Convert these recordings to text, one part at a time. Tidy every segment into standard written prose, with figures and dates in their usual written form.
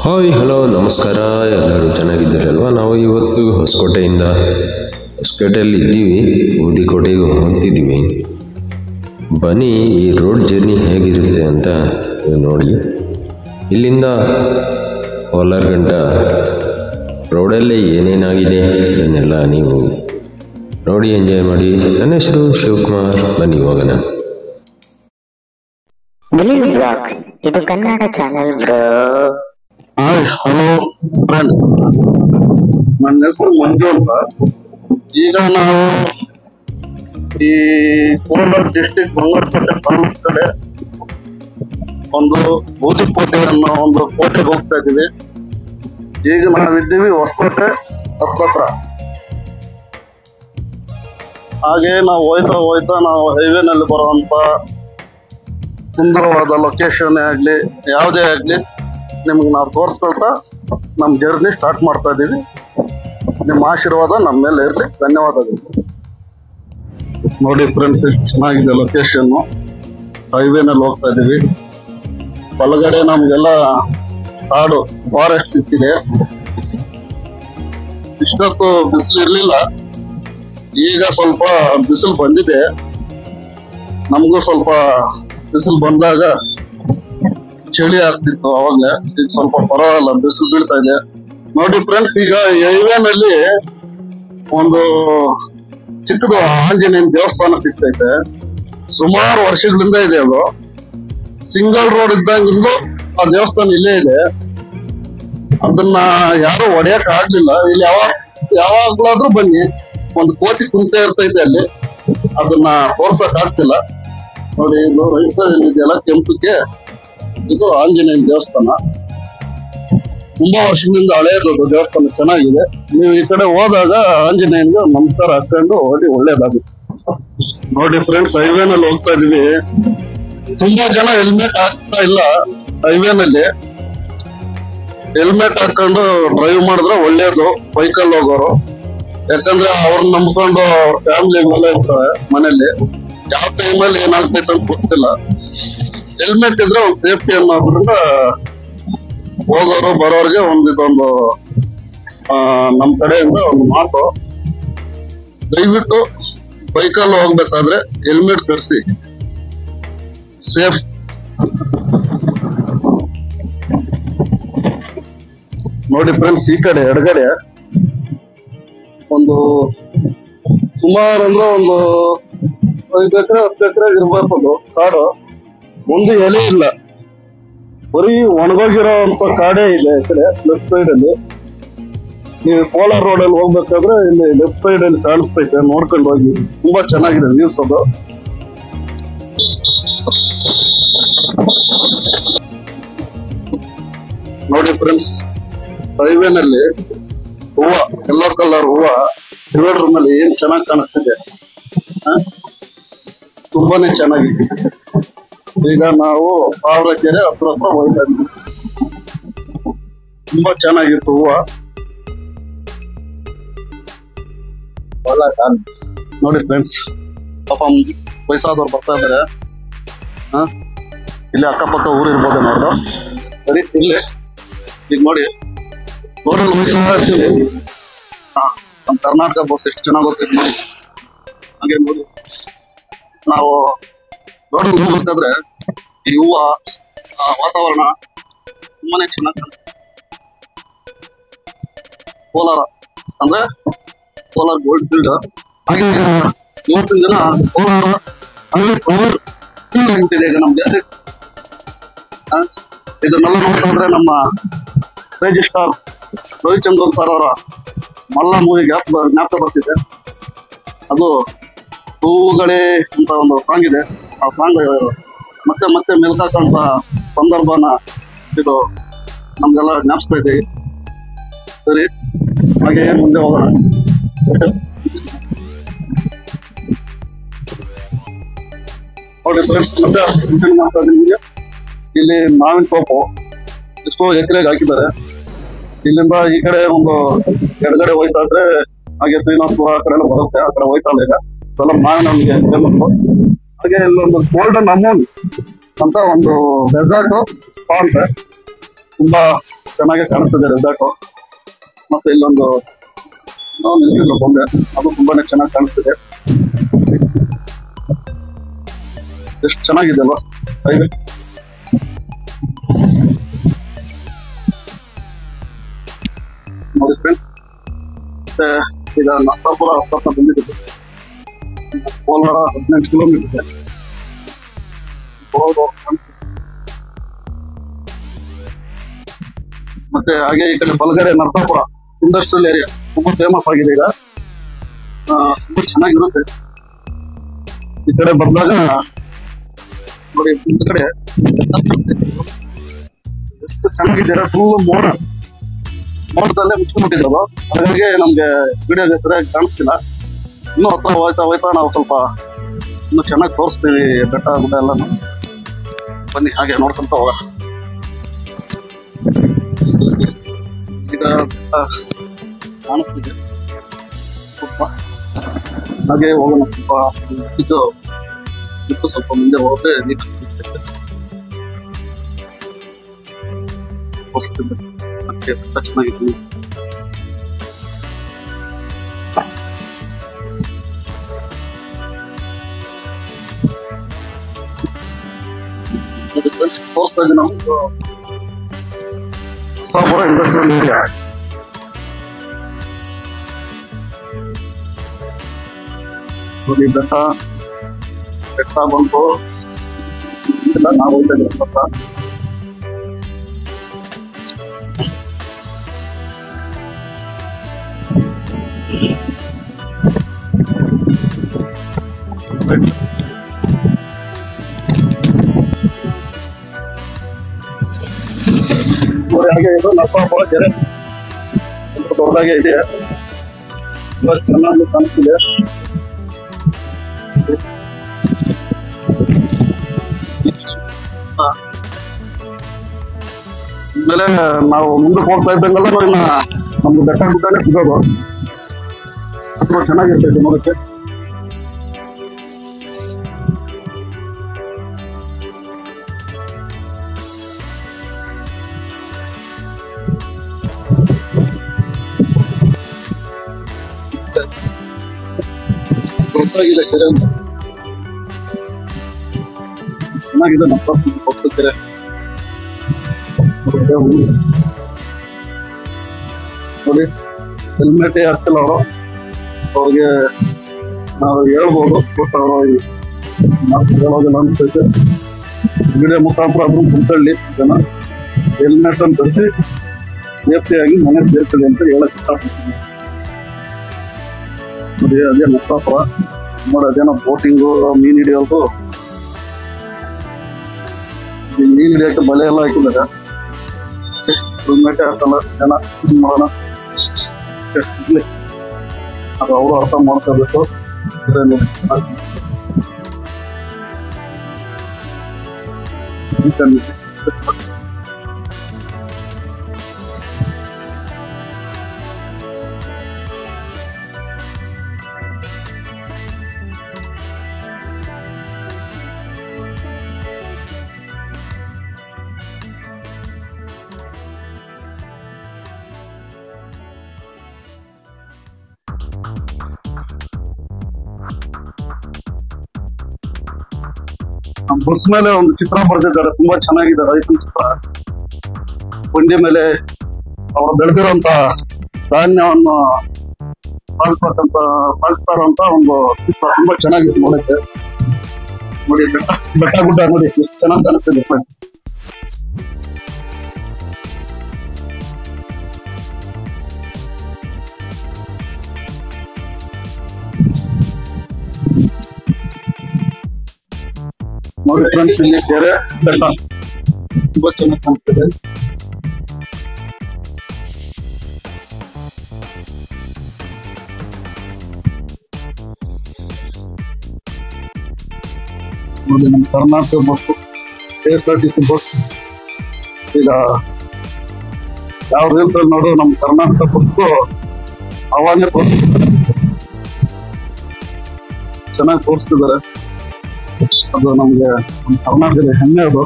Hi hello ನಮಸ್ಕಾರ, ಎಲ್ಲರೂ ಚೆನ್ನಾಗಿದ್ದೀರಲ್ವ. ನಾವು ಇವತ್ತು ಹೊಸಕೋಟೆಯಲ್ಲಿ ಇದ್ದೀವಿ, ಊದಿಕೋಟೆಗೆ ಹೋಗ್ತಿದ್ದೀವಿ. ಬನ್ನಿ ಈ ರೋಡ್ ಜರ್ನಿ ಹೇಗಿರುತ್ತೆ ಅಂತ ನೋಡಿ. ಇಲ್ಲಿಂದ ಕೋಲಾರ ಗಂಟ ರೋಡಲ್ಲೇ ಏನೇನಾಗಿದೆ ಅದನ್ನೆಲ್ಲ ನೀವು ನೋಡಿ ಎಂಜಾಯ್ ಮಾಡಿ. ನನ್ನ ಹೆಸರು ಶಿವಕುಮಾರ್, ಬನ್ನಿ ಹೋಗೋಣ. ಇದು Kannada channel bro. Hi hello friends, ನನ್ನ ಹೆಸರು ಮಂಜು ಅಂತ. ಈಗ ನಾವು ಈ ಕೋಲಾರ ಡಿಸ್ಟಿಕ್ ಬಂಗಾರಪೇಟೆ ತಾಲೂಕು ಕಡೆ ಒಂದು ಊದಿಕೋಟೆ ಅನ್ನೋ ಒಂದು ಕೋಟೆಗೆ ಹೋಗ್ತಾ ಇದ್ದೀವಿ. ಈಗ ನಾವಿದ್ದೀವಿ ಹೊಸಕೋಟೆ ಹತ್ರ. ಹಾಗೆ ನಾವು ಹೋಯ್ತಾ ನಾವು ಹೈವೇನಲ್ಲಿ ಬರುವಂತ ಸುಂದರವಾದ ಲೊಕೇಶನ್ ಆಗಲಿ ಯಾವುದೇ ಆಗಲಿ ನಿಮ್ಗೆ ನಾವು ತೋರಿಸ್ಕೊಳ್ತಾ ನಮ್ಮ ಜರ್ನಿ ಸ್ಟಾರ್ಟ್ ಮಾಡ್ತಾ ಇದ್ದೀವಿ. ನಿಮ್ಮ ಆಶೀರ್ವಾದ ನಮ್ಮ ಮೇಲೆ ಇರಲಿ. ಧನ್ಯವಾದಗಳು. ನೋಡಿ ಫ್ರೆಂಡ್ಸ್, ಎಷ್ಟು ಚೆನ್ನಾಗಿದೆ ಲೊಕೇಶನ್ನು. ಹೈವೇನಲ್ಲಿ ಹೋಗ್ತಾ ಇದ್ದೀವಿ. ಒಳಗಡೆ ನಮಗೆಲ್ಲ ಕಾಡು ಫಾರೆಸ್ಟ್ ಸಿಕ್ಕಿದೆ. ಇಷ್ಟೊತ್ತು ಬಿಸಿಲು ಇರಲಿಲ್ಲ, ಈಗ ಸ್ವಲ್ಪ ಬಿಸಿಲು ಬಂದಿದೆ. ನಮಗೂ ಸ್ವಲ್ಪ ಬಿಸಿಲು ಬಂದಾಗ ಚಳಿ ಆಗ್ತಿತ್ತು ಅವಾಗಲೇ. ಈಗ ಸ್ವಲ್ಪ ಪರವಾಗಿಲ್ಲ, ಬಿಸಿಲು ಬೀಳ್ತಾ ಇದೆ. ನೋಡಿ ಫ್ರೆಂಡ್ಸ್, ಈಗ ಹೈವೇನಲ್ಲಿ ಒಂದು ಚಿಕ್ಕದು ಆಂಜನೇಯನ ದೇವಸ್ಥಾನ ಸಿಗ್ತೈತೆ. ಸುಮಾರು ವರ್ಷಗಳಿಂದ ಇದೆ ಅದು. ಸಿಂಗಲ್ ರೋಡ್ ಇದ್ದಂಗಿಂದು ಆ ದೇವಸ್ಥಾನ ಇಲ್ಲೇ ಇದೆ. ಅದನ್ನ ಯಾರು ಹೊಡೆಯಕ್ ಆಗ್ಲಿಲ್ಲ. ಇಲ್ಲಿ ಯಾವಾಗ್ಲಾದ್ರೂ ಬನ್ನಿ, ಒಂದು ಕೋತಿ ಕುಂತ ಇರ್ತೈತೆ ಅಲ್ಲಿ, ಅದನ್ನ ತೋರ್ಸಕ್ ಆಗ್ತಿಲ್ಲ. ನೋಡಿ, ಇದು ರೈಟ್ ಸೈಡ್ ಇದೆಯಲ್ಲ ಕೆಂಪಕ್ಕೆ, ಇದು ಆಂಜನೇಯನ ದೇವಸ್ಥಾನ. ತುಂಬಾ ವರ್ಷಗಳಿಂದ ಹಳೆಯದು ದೇವಸ್ಥಾನ, ಚೆನ್ನಾಗಿದೆ. ನೀವು ಈ ಕಡೆ ಹೋದಾಗ ಆಂಜನೇಯನ್ಗೆ ನಮಸ್ಕಾರ ಹಾಕೊಂಡು ಹೋಗಿ ಒಳ್ಳೇದಾಗುತ್ತೆ. ನೋಡಿ ಫ್ರೆಂಡ್ಸ್, ಹೈವೇನಲ್ಲಿ ಹೋಗ್ತಾ ಇದೀವಿ. ತುಂಬಾ ಜನ ಹೆಲ್ಮೆಟ್ ಹಾಕ್ತಾ ಇಲ್ಲ ಹೈವೇನಲ್ಲಿ. ಹೆಲ್ಮೆಟ್ ಹಾಕೊಂಡು ಡ್ರೈವ್ ಮಾಡಿದ್ರೆ ಒಳ್ಳೇದು ಬೈಕಲ್ಲಿ ಹೋಗೋರು. ಯಾಕಂದ್ರೆ ಅವ್ರನ್ನ ನಂಬ್ಕೊಂಡು ಅವ್ರ ಫ್ಯಾಮಿಲಿಗೆಲ್ಲ ಇರ್ತಾರೆ ಮನೇಲಿ. ಯಾವ ಟೈಮಲ್ಲಿ ಏನಾಗ್ತೈತೆ ಅಂತ ಗೊತ್ತಿಲ್ಲ. ಹೆಲ್ಮೆಟ್ ಇದ್ರೆ ಒಂದು ಸೇಫ್ಟಿ ಅನ್ನೋದ್ರಿಂದ ಹೋಗೋರು ಬರೋರ್ಗೆ ಇದೊಂದು ನಮ್ ಕಡೆಯಿಂದ ಒಂದು ಮಾತು, ದಯವಿಟ್ಟು ಬೈಕಲ್ಲಿ ಹೋಗ್ಬೇಕಾದ್ರೆ ಹೆಲ್ಮೆಟ್ ಧರಿಸಿ, ಸೇಫ್. ನೋಡಿ ಫ್ರೆಂಡ್ಸ್, ಈ ಕಡೆ ಎಡಗಡೆ ಒಂದು ಸುಮಾರು ಅಂದ್ರೆ ಒಂದು 5 ಎಕರೆ 10 ಎಕರೆ ಇರ್ಬೋದು ಕಾಡು. ಒಂದು ಎಲೆ ಇಲ್ಲ, ಬರೀ ಒಣಗೋಗಿರೋ ಅಂತ ಕಾಡೇ ಇದೆ ಈ ಕಡೆ ಲೆಫ್ಟ್ ಸೈಡ್ ಅಲ್ಲಿ. ನೀವು ಕೋಲಾರ ರೋಡ್ ಅಲ್ಲಿ ಹೋಗ್ಬೇಕಾದ್ರೆ ಇಲ್ಲಿ ಲೆಫ್ಟ್ ಸೈಡ್ ಅಲ್ಲಿ ಕಾಣಿಸ್ತೈತೆ, ನೋಡ್ಕೊಂಡು ಹೋಗಿ. ತುಂಬಾ ಚೆನ್ನಾಗಿದೆ ವ್ಯೂಸ್ ಅದು. ನೋಡಿ ಫ್ರೆಂಡ್ಸ್, ಹೈವೇನಲ್ಲಿ ಹೂವ, ಎಲ್ಲೋ ಕಲರ್ ಹೂವ ಡಿವೈಡರ್ ಮೇಲೆ ಏನ್ ಚೆನ್ನಾಗಿ ಕಾಣಿಸ್ತಿದೆ, ತುಂಬಾನೇ ಚೆನ್ನಾಗಿದೆ. ಈಗ ನಾವು ಪಾವರಕೆರೆ ಹತ್ರ ಹೋಗ್ತಾ ಇದ್ವಿ. ತುಂಬಾ ಚೆನ್ನಾಗಿತ್ತು ಹೂವ. ನೋಡಿ ಫ್ರೆಂಡ್ಸ್, ಪಾಪ ವಯಸ್ಸಾದವ್ರು ಬರ್ತಾ ಇದಾರೆ. ಇಲ್ಲಿ ಅಕ್ಕಪಕ್ಕ ಊರು ಇರ್ಬೋದು ನೋಡ್ದು. ಸರಿ, ಇಲ್ಲಿ ಈಗ ನೋಡಿ ರೋಡಲ್ಲಿ ಹೋಗ್ತಾ ಇರ್ತೀವಿ. ನಮ್ಮ ಕರ್ನಾಟಕ ಬಸ್ ಎಷ್ಟು ಚೆನ್ನಾಗಿ ಹೋಗ್ತೈತೆ ನೋಡಿ. ಹಾಗೆ ನೋಡಿ, ನಾವು ರೋಡಲ್ಲಿ ಹೋಗ್ಬೇಕಾದ್ರೆ ಈ ಹೂವ, ವಾತಾವರಣ ತುಂಬಾನೇ ಚೆನ್ನಾಗಿ ಕಾಣಿಸ್ತದೆ. ಕೋಲಾರ ಅಂದ್ರೆ ಕೋಲಾರ ಗೋಲ್ಡ್ ಫೀಲ್ಡ್. ಹಾಗೆ ಈಗ ಇವತ್ತಿನ ದಿನ ಕೋಲಾರ ಹೈವೇ ಪವರ್ ಫೀಲ್ಡ್ ಆಗ್ಬಿಟ್ಟಿದೆ ಈಗ ನಮ್ಗೆ. ಇದನ್ನೆಲ್ಲ ನೋಡ್ತಾ ಇದ್ರೆ ನಮ್ಮ ಕ್ರೇಜಿ ಸ್ಟಾರ್ ರವಿಚಂದ್ರನ್ ಸರ್ ಅವರ ಮಲ್ಲ ಮೂವಿ ಜ್ಞಾಪಕ ಬರ್ತಿದೆ. ಅದು ಹೂವುಗಳೇ ಅಂತ ಒಂದು ಸಾಂಗ್ ಇದೆ. ಆ ಸಾಂಗ್ ಮತ್ತೆ ಮತ್ತೆ ಮೆಲ್ಕಾಕಂತ ಸಂದರ್ಭನ ಇದು ನಮ್ಗೆಲ್ಲ ಜ್ಞಾಪಿಸ್ತಾ ಇದೆ. ಸರಿ, ಹಾಗೆ ಮುಂದೆ ಹೋಗೋಣ. ನೋಡಿ ಫ್ರೆಂಡ್ಸ್, ಮತ್ತೆ ಮಾಡ್ತಾ ಇದ್ದೀನಿ ನಿಮಗೆ. ಇಲ್ಲಿ ಮಾವಿನ ತೋಪು ಎಷ್ಟೋ ಎಕರೆಗೆ ಹಾಕಿದ್ದಾರೆ. ಇಲ್ಲಿಂದ ಈ ಕಡೆ ಒಂದು ಎಡಗಡೆ ಹೋಯ್ತಾ ಇದ್ರೆ ಹಾಗೆ ಶ್ರೀನಿವಾಸಪುರ ಆ ಕಡೆ ಎಲ್ಲ ಬರುತ್ತೆ. ಆ ಕಡೆ ಹೋಯ್ತಾ ಇಲ್ಲ, ಇದೆಲ್ಲ ಮಾವಿನ ನಮಗೆ. ಹಾಗೆ ಇಲ್ಲೊಂದು ಗೋಲ್ಡನ್ ಅಮೌಂಟ್ ಅಂತ ಒಂದು ರೆಸಾರ್ಟ್ ಸ್ಪಾ ಅಂತ ತುಂಬಾ ಚೆನ್ನಾಗಿ ಕಾಣಿಸ್ತಿದೆ ರೆಸಾರ್ಟ್. ಮತ್ತೆ ಇಲ್ಲೊಂದು ನಾವು ನಿಲ್ಸಿದ್ರು ಬೊಂಬೆ, ಅದು ತುಂಬಾನೇ ಚೆನ್ನಾಗಿ ಕಾಣಿಸ್ತಿದೆ. ಎಷ್ಟು ಚೆನ್ನಾಗಿದೆ ಅಲ್ವಾ ಹೈವೇ. ನೋಡಿ ಫ್ರೆಂಡ್ಸ್, ಮತ್ತೆ ಈಗ ನರಸಾಪುರ ಹತ್ರ ಬಂದಿದ್ದೀವಿ. ಕೋಲಾರ 18 ಕಿಲೋಮೀಟರ್ ಇದೆ. ಮತ್ತೆ ಹಾಗೆ ಈ ಕಡೆ ಬಲಗಡೆ ನರಸಾಪುರ ಇಂಡಸ್ಟ್ರಿಯಲ್ ಏರಿಯಾ ತುಂಬಾ ಫೇಮಸ್ ಆಗಿದೆ ಈಗ. ತುಂಬಾ ಚೆನ್ನಾಗಿರುತ್ತೆ. ಈ ಕಡೆ ಬಂದಾಗ ನೋಡಿ ಈ ಕಡೆ ಎಷ್ಟು ಚೆನ್ನಾಗಿದ್ದೀರಾ. ಫುಲ್ ಮೋಡದಲ್ಲೇ ಮುಚ್ಕೊಂಡ್ಬಿಟ್ಟಿದ್ದವು, ಹಾಗಾಗಿ ನಮ್ಗೆ ವಿಡಿಯೋಗೆ ಸರಿಯಾಗಿ ಕಾಣಿಸ್ತಿಲ್ಲ. ಇನ್ನೂ ಹತ್ರ ಹೋಯ್ತಾ ನಾವು ಸ್ವಲ್ಪ ಇನ್ನು ಚೆನ್ನಾಗಿ ತೋರಿಸ್ತೀವಿ ಬೆಟ್ಟ ಗುಡ್ಡ ಎಲ್ಲ. ಬನ್ನಿ ಹಾಗೆ ನೋಡ್ಕೊಂತ ಹೋಗ. ಈಗ ಕಾಣಿಸ್ತಿದೆ ಸ್ವಲ್ಪ, ಹಾಗೆ ಹೋಗೋಣ. ಸ್ವಲ್ಪ ಇದು ಬಿಟ್ಟು ಸ್ವಲ್ಪ ಮುಂದೆ ಹೋದ್ರೆ ತೋರಿಸ್ತಿದ್ದೆ. ಮತ್ತೆ ಬೆಟ್ಟ ಚೆನ್ನಾಗಿದೆ. ತೋರಿಸ್ತಾ ಇದ್ದೀವಿ ನಾವು ನರಸಾಪುರ ಇಂಡಸ್ಟ್ರಿಯಲ್ ಏರಿಯಾ. ನೋಡಿ ಬೆಟ್ಟ ಬಂತು ಇಲ್ಲ, ನಾವು ಹೋಗ್ತಾ ಇದ್ದೀವಿ ಬೆಟ್ಟ. ಹಾಗೆ ಇದು ನರಸಾಪುರ ಕೆರೆ ದೊಡ್ಡದಾಗೆ ಇದೆ, ಚೆನ್ನಾಗಿ ಕಾಣಿಸ್ತಿದೆ. ಆಮೇಲೆ ನಾವು ಮುಂದಕ್ಕೆ ಹೋಗ್ತಾ ಇದ್ದಂಗೆಲ್ಲ ಇನ್ನ ನಮ್ದು ಬೆಟ್ಟ ಗುಡ್ಡನೇ ಸಿಗೋದು. ತುಂಬಾ ಚೆನ್ನಾಗಿರ್ತೈತೆ ನೋಡಕ್ಕೆ. ದೊಡ್ಡದಾಗಿದೆ ಕೆರೆ, ಚೆನ್ನಾಗಿದೆ ನಮ್ಮ ಪಕ್ಕದ ಕೆರೆ. ನೋಡಿ ಹೆಲ್ಮೆಟ್ ಹಾಕ್ತಿಲ್ಲ ಅವರು, ಅವ್ರಿಗೆ ನಾವು ಹೇಳ್ಬೋದು, ಬಟ್ ಅವರು ಹೇಳೋದಿಲ್ಲ ಅನ್ಸ್ತೈತೆ. ವಿಡಿಯೋ ಮುಖಾಂತರ ಅದನ್ನು ಕುಂತಳ್ಳಿ ಜನ ಹೆಲ್ಮೆಟ್ ಅನ್ನು ಧರಿಸಿ ಸೇಫ್ಟಿಯಾಗಿ ಮನೆ ಸೇರ್ಕೊಳ್ಳಿ ಅಂತ ಹೇಳಕ್ ಇಷ್ಟಪಡ್ತೀನಿ. ನೋಡಿ ಅದೇ ನರಸಾಪುರ. ನೋಡಿ ಅದೇನೋ ಬೋಟಿಂಗು, ಮೀನ್ ಹಿಡಿಯೋದು. ಮೀನ್ ಹಿಡಿಯೋಕೆ ಬಲೆ ಎಲ್ಲ ಹಾಕಿದ್ದಾರೆ. ಹೆಲ್ಮೆಟ್ ಹಾಕಲ್ಲ ಜನ, ಮಾಡೋಣ ಅದು ಅವರು ಅರ್ಥ ಮಾಡ್ಕೋಬೇಕು. ಬಸ್ ಮೇಲೆ ಒಂದು ಚಿತ್ರ ಬರೆದಿದ್ದಾರೆ, ತುಂಬಾ ಚೆನ್ನಾಗಿದೆ. ರೈತನ ಚಿತ್ರ, ಬಂಡಿ ಮೇಲೆ ಅವರು ಬೆಳೆದಿರುವಂತ ಧಾನ್ಯವನ್ನು ಸಾಗಿಸ್ತಾರಂತ ಒಂದು ಚಿತ್ರ. ತುಂಬಾ ಚೆನ್ನಾಗಿತ್ತು ನೋಡಕ್ಕೆ. ನೋಡಿ ಬೆಟ್ಟ ಗುಡ್ಡ ನೋಡಿ ಎಷ್ಟು ಚೆನ್ನಾಗಿ ಕಾಣಿಸ್ತಿದೆ. ನೋಡಿ ಫ್ರೆಂಡ್ಸ್, ಇಲ್ಲಿ ಕೆರೆ ಬೆಟ್ಟ ತುಂಬಾ ಚೆನ್ನಾಗಿ ಕಾಣಿಸ್ತಿದೆ. ನೋಡಿ ನಮ್ಮ ಕರ್ನಾಟಕ ಬಸ್, KSRTC ಬಸ್. ಈಗ ಯಾವ ರೀಲ್ಸ್ ಅಲ್ಲಿ ನೋಡು ನಮ್ಮ ಕರ್ನಾಟಕ ಬಸ್ ಅವಾನೇ ಚೆನ್ನಾಗಿ ತೋರಿಸ್ತಿದ್ದಾರೆ. ಅದು ನಮ್ಗೆ ನಮ್ಮ ಕರ್ನಾಟಕದ ಹೆಮ್ಮೆ ಅದು.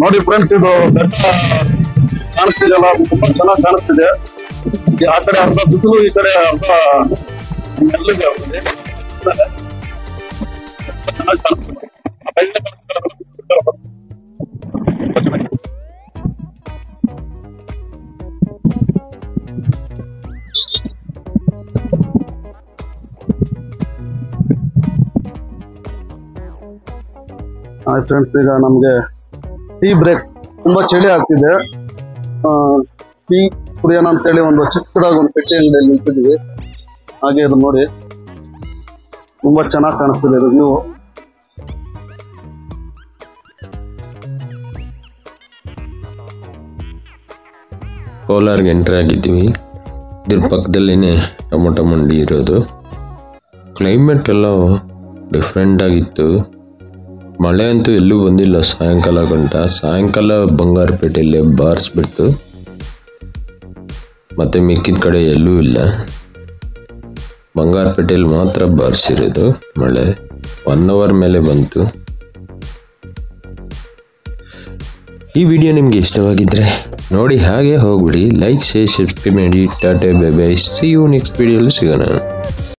ನೋಡಿ ಫ್ರೆಂಡ್ಸ್, ಇದು ಬೆಟ್ಟ ಕಾಣಿಸ್ತಿದೆಯಲ್ಲ, ತುಂಬಾ ಚೆನ್ನಾಗಿ ಕಾಣಿಸ್ತಿದೆ. ಆ ಕಡೆ ಅರ್ಧ ಬಿಸಿಲು, ಈ ಕಡೆ ಅರ್ಧ ನೆಲ್ಲಿದೆ. ಚೆನ್ನಾಗಿ ಕಾಣಿಸ್ತಿದೆ. ಫ್ರೆಂಡ್ಸ್, ಈಗ ನಮ್ಗೆ ಟೀ ಬ್ರೇಕ್. ತುಂಬಾ ಚಳಿ ಆಗ್ತಿದೆ. ಟೀ ಕುಡಿಯೋಣ ಅಂತೇಳಿ ಒಂದು ಚಿಕ್ಕದಾಗಿ ಒಂದು ಪೆಟ್ಟಿ ಅಂಗಡಿಯಲ್ಲಿ ನಿಲ್ಸಿದ್ವಿ. ಹಾಗೆ ಇದು ನೋಡಿ, ತುಂಬಾ ಚೆನ್ನಾಗಿ ಕಾಣಿಸ್ತಿದೆ ಇದು ವ್ಯೂ. ಕೋಲಾರ್ಗೆ ಎಂಟ್ರಿ ಆಗಿದ್ದೀವಿ. ಇದ್ರ ಪಕ್ಕದಲ್ಲೇ ಟೊಮೊಟೊ ಮಂಡಿ ಇರೋದು. ಕ್ಲೈಮೇಟ್ ಎಲ್ಲ ಡಿಫ್ರೆಂಟ್ ಆಗಿತ್ತು. ಮಳೆ ಅಂತೂ ಎಲ್ಲೂ ಬಂದಿಲ್ಲ ಸಾಯಂಕಾಲ ಗಂಟ. ಸಾಯಂಕಾಲ ಬಂಗಾರಪೇಟೆಯಲ್ಲೇ ಬಾರಿಸ್ಬಿಟ್ಟು ಮತ್ತೆ ಮಿಕ್ಕಿದ ಕಡೆ ಎಲ್ಲೂ ಇಲ್ಲ. ಬಂಗಾರಪೇಟೆಯಲ್ಲಿ ಮಾತ್ರ ಬಾರಿಸಿರೋದು ಮಳೆ. 1 ಅವರ್ ಮೇಲೆ ಬಂತು. ಈ ವಿಡಿಯೋ ನಿಮಗೆ ಇಷ್ಟವಾಗಿದ್ದರೆ ನೋಡಿ, ಹಾಗೆ ಹೋಗ್ಬಿಡಿ. ಲೈಕ್, ಶೇರ್, ಸಬ್ಸ್ಕ್ರೈಬ್ ಮಾಡಿ. Tata, bye bye. See you next ವಿಡಿಯೋಲಿ ಸಿಗೋಣ.